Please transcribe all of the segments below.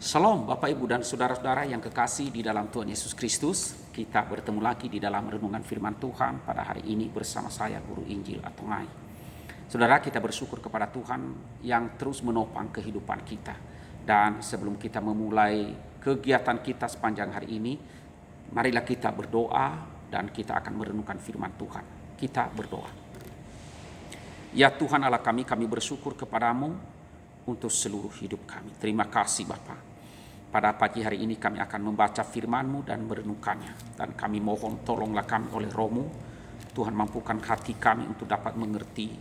Shalom Bapak Ibu dan Saudara-saudara yang kekasih di dalam Tuhan Yesus Kristus. Kita bertemu lagi di dalam renungan firman Tuhan pada hari ini bersama saya Guru Injil Atongai. Saudara, kita bersyukur kepada Tuhan yang terus menopang kehidupan kita. Dan sebelum kita memulai kegiatan kita sepanjang hari ini, marilah kita berdoa dan kita akan merenungkan firman Tuhan. Kita berdoa. Ya Tuhan Allah kami bersyukur kepadamu untuk seluruh hidup kami. Terima kasih Bapa. Pada pagi hari ini kami akan membaca firman-Mu dan merenungkannya. Dan kami mohon tolonglah kami oleh Roh-Mu. Tuhan mampukan hati kami untuk dapat mengerti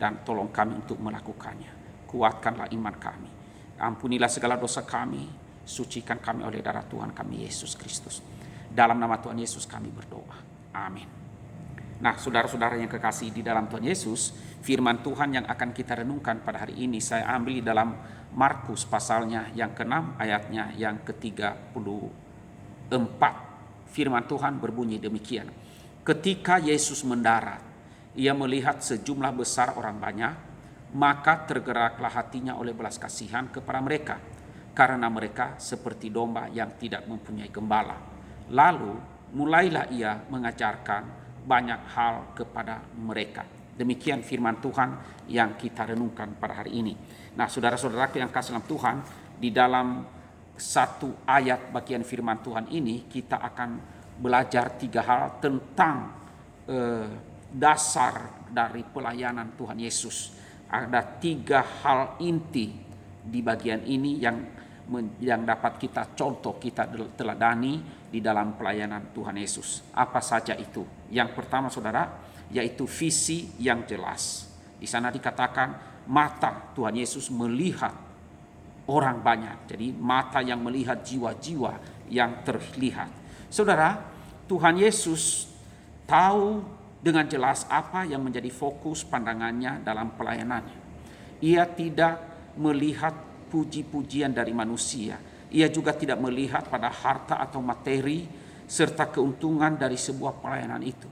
dan tolong kami untuk melakukannya. Kuatkanlah iman kami. Ampunilah segala dosa kami. Sucikan kami oleh darah Tuhan kami Yesus Kristus. Dalam nama Tuhan Yesus kami berdoa. Amin. Nah, saudara-saudara yang kekasih di dalam Tuhan Yesus, firman Tuhan yang akan kita renungkan pada hari ini saya ambil dalam Markus pasalnya yang ke-6 ayatnya yang ke-34. Firman Tuhan berbunyi demikian. Ketika Yesus mendarat, ia melihat sejumlah besar orang banyak, maka tergeraklah hatinya oleh belas kasihan kepada mereka, karena mereka seperti domba yang tidak mempunyai gembala. Lalu mulailah ia mengajarkan banyak hal kepada mereka. Demikian firman Tuhan yang kita renungkan pada hari ini. Nah, saudara-saudara yang kasih dalam Tuhan, di dalam satu ayat bagian firman Tuhan ini kita akan belajar 3 hal tentang dasar dari pelayanan Tuhan Yesus. Ada 3 hal inti di bagian ini yang dapat kita contoh, kita teladani di dalam pelayanan Tuhan Yesus. Apa saja itu? Yang pertama saudara, yaitu visi yang jelas. Di sana dikatakan mata Tuhan Yesus melihat orang banyak. Jadi mata yang melihat jiwa-jiwa yang terlihat. Saudara, Tuhan Yesus tahu dengan jelas apa yang menjadi fokus pandangannya dalam pelayanannya. Ia tidak melihat puji-pujian dari manusia. Ia juga tidak melihat pada harta atau materi serta keuntungan dari sebuah pelayanan itu.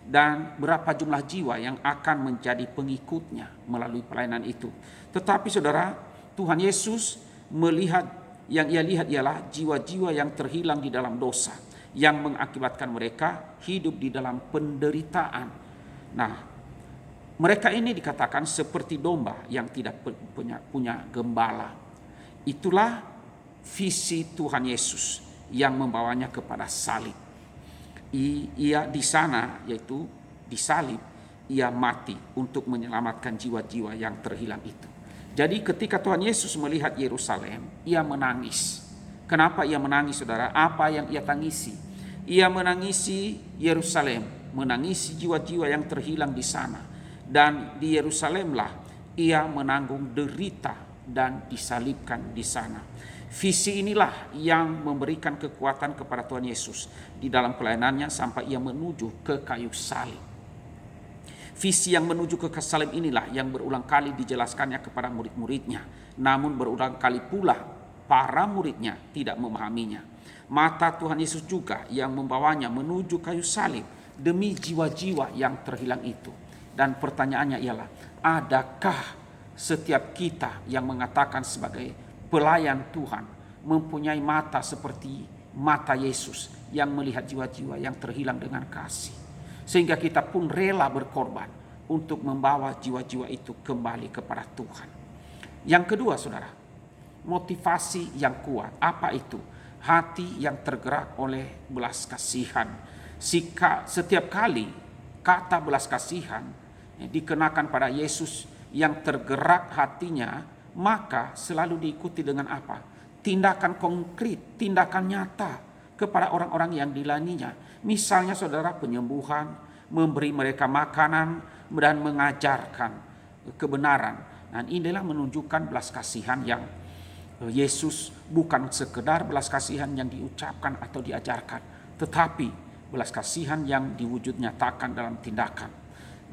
Dan berapa jumlah jiwa yang akan menjadi pengikutnya melalui pelayanan itu. Tetapi saudara, Tuhan Yesus melihat, yang ia lihat ialah jiwa-jiwa yang terhilang di dalam dosa, yang mengakibatkan mereka hidup di dalam penderitaan. Nah, mereka ini dikatakan seperti domba yang tidak punya gembala. Itulah visi Tuhan Yesus yang membawanya kepada salib. Ia di sana, yaitu di salib, ia mati untuk menyelamatkan jiwa-jiwa yang terhilang itu. Jadi ketika Tuhan Yesus melihat Yerusalem, ia menangis. Kenapa ia menangis saudara? Apa yang ia tangisi? Ia menangisi Yerusalem, menangisi jiwa-jiwa yang terhilang di sana. Dan di Yerusalemlah ia menanggung derita dan disalibkan di sana. Visi inilah yang memberikan kekuatan kepada Tuhan Yesus di dalam pelayanannya sampai ia menuju ke kayu salib. Visi yang menuju ke kayu salib inilah yang berulang kali dijelaskannya kepada murid-muridnya. Namun berulang kali pula para muridnya tidak memahaminya. Mata Tuhan Yesus juga yang membawanya menuju kayu salib demi jiwa-jiwa yang terhilang itu. Dan pertanyaannya ialah, adakah setiap kita yang mengatakan sebagai pelayan Tuhan mempunyai mata seperti mata Yesus yang melihat jiwa-jiwa yang terhilang dengan kasih, sehingga kita pun rela berkorban untuk membawa jiwa-jiwa itu kembali kepada Tuhan? Yang kedua saudara, motivasi yang kuat. Apa itu? Hati yang tergerak oleh belas kasihan. Setiap kali kata belas kasihan dikenakan pada Yesus yang tergerak hatinya, maka selalu diikuti dengan apa? Tindakan konkret, tindakan nyata kepada orang-orang yang dilayaninya. Misalnya saudara, penyembuhan, memberi mereka makanan, dan mengajarkan kebenaran. Dan inilah menunjukkan belas kasihan yang Yesus bukan sekedar belas kasihan yang diucapkan atau diajarkan, tetapi belas kasihan yang diwujud nyatakan dalam tindakan.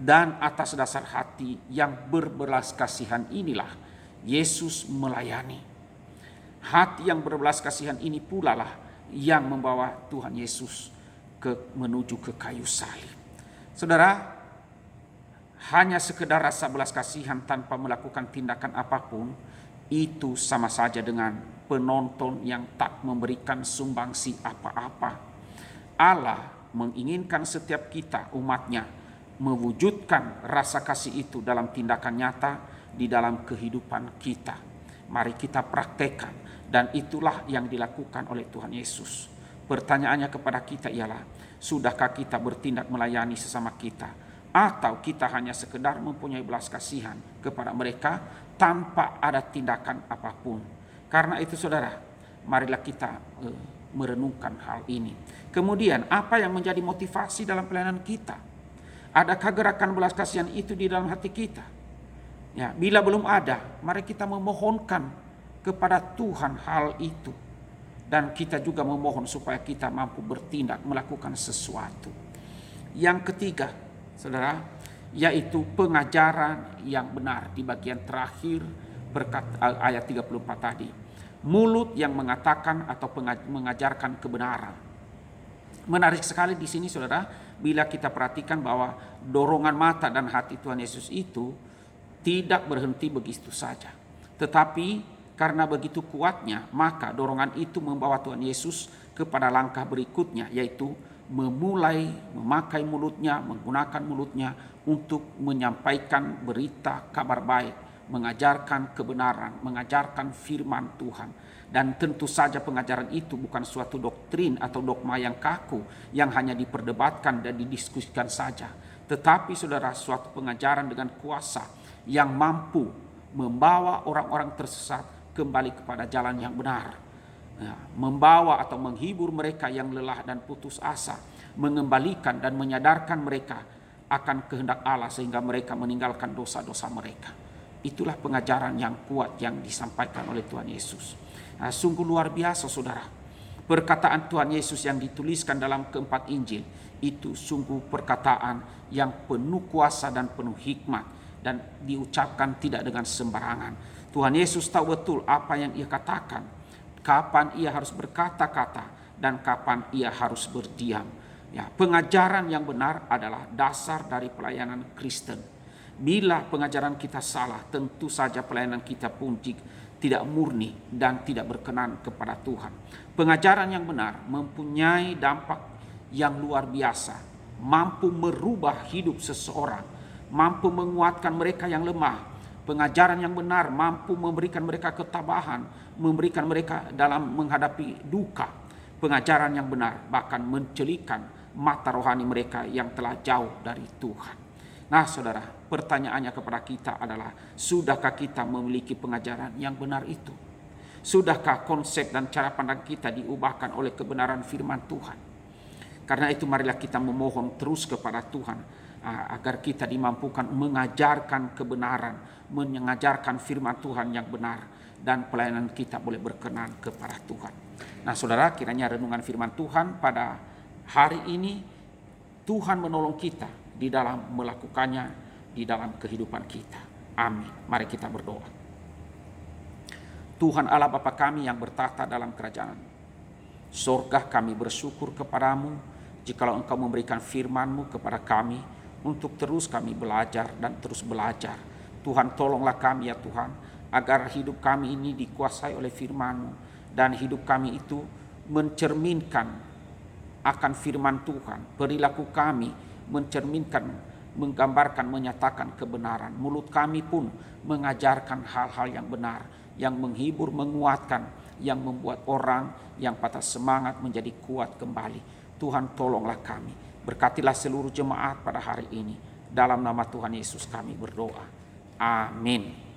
Dan atas dasar hati yang berbelas kasihan inilah Yesus melayani. Hati yang berbelas kasihan ini pula lah yang membawa Tuhan Yesus menuju ke kayu salib. Saudara, hanya sekedar rasa belas kasihan tanpa melakukan tindakan apapun itu sama saja dengan penonton yang tak memberikan sumbangsi apa-apa. Allah menginginkan setiap kita, umatnya, mewujudkan rasa kasih itu dalam tindakan nyata di dalam kehidupan kita. Mari kita praktekkan, dan itulah yang dilakukan oleh Tuhan Yesus. Pertanyaannya kepada kita ialah, sudahkah kita bertindak melayani sesama kita? Atau kita hanya sekedar mempunyai belas kasihan kepada mereka tanpa ada tindakan apapun? Karena itu saudara, marilah kita merenungkan hal ini. Kemudian apa yang menjadi motivasi dalam pelayanan kita? Adakah gerakan belas kasihan itu di dalam hati kita? Ya, bila belum ada, mari kita memohonkan kepada Tuhan hal itu. Dan kita juga memohon supaya kita mampu bertindak melakukan sesuatu. Yang ketiga, saudara, yaitu pengajaran yang benar di bagian terakhir ayat 34 tadi. Mulut yang mengatakan atau mengajarkan kebenaran. Menarik sekali di sini saudara, bila kita perhatikan bahwa dorongan mata dan hati Tuhan Yesus itu tidak berhenti begitu saja. Tetapi karena begitu kuatnya, maka dorongan itu membawa Tuhan Yesus kepada langkah berikutnya, yaitu memulai memakai mulutnya, menggunakan mulutnya untuk menyampaikan berita kabar baik, mengajarkan kebenaran, mengajarkan firman Tuhan. Dan tentu saja pengajaran itu bukan suatu doktrin atau dogma yang kaku yang hanya diperdebatkan dan didiskusikan saja, tetapi saudara, suatu pengajaran dengan kuasa yang mampu membawa orang-orang tersesat kembali kepada jalan yang benar, ya, membawa atau menghibur mereka yang lelah dan putus asa, mengembalikan dan menyadarkan mereka akan kehendak Allah sehingga mereka meninggalkan dosa-dosa mereka. Itulah pengajaran yang kuat yang disampaikan oleh Tuhan Yesus. Nah, sungguh luar biasa saudara. Perkataan Tuhan Yesus yang dituliskan dalam keempat Injil itu sungguh perkataan yang penuh kuasa dan penuh hikmat, dan diucapkan tidak dengan sembarangan. Tuhan Yesus tahu betul apa yang ia katakan, kapan ia harus berkata-kata dan kapan ia harus berdiam. Ya, pengajaran yang benar adalah dasar dari pelayanan Kristen. Bila pengajaran kita salah, tentu saja pelayanan kita pun tidak murni dan tidak berkenan kepada Tuhan. Pengajaran yang benar mempunyai dampak yang luar biasa, mampu merubah hidup seseorang, mampu menguatkan mereka yang lemah. Pengajaran yang benar mampu memberikan mereka ketabahan, memberikan mereka dalam menghadapi duka. Pengajaran yang benar bahkan mencelikan mata rohani mereka yang telah jauh dari Tuhan. Nah saudara, pertanyaannya kepada kita adalah, sudahkah kita memiliki pengajaran yang benar itu? Sudahkah konsep dan cara pandang kita diubahkan oleh kebenaran firman Tuhan? Karena itu marilah kita memohon terus kepada Tuhan agar kita dimampukan mengajarkan kebenaran, mengajarkan firman Tuhan yang benar, dan pelayanan kita boleh berkenan kepada Tuhan. Nah saudara, kiranya renungan firman Tuhan pada hari ini Tuhan menolong kita di dalam melakukannya di dalam kehidupan kita. Amin. Mari kita berdoa. Tuhan Allah Bapa kami yang bertahta dalam kerajaan surga, kami bersyukur kepadamu jikalau Engkau memberikan firman-Mu kepada kami untuk terus kami belajar dan terus belajar. Tuhan, tolonglah kami ya Tuhan, agar hidup kami ini dikuasai oleh firman-Mu, dan hidup kami itu mencerminkan akan firman Tuhan. Perilaku kami mencerminkan, menggambarkan, menyatakan kebenaran. Mulut kami pun mengajarkan hal-hal yang benar, yang menghibur, menguatkan, yang membuat orang yang patah semangat menjadi kuat kembali. Tuhan, tolonglah kami. Berkatilah seluruh jemaat pada hari ini. Dalam nama Tuhan Yesus kami berdoa. Amin.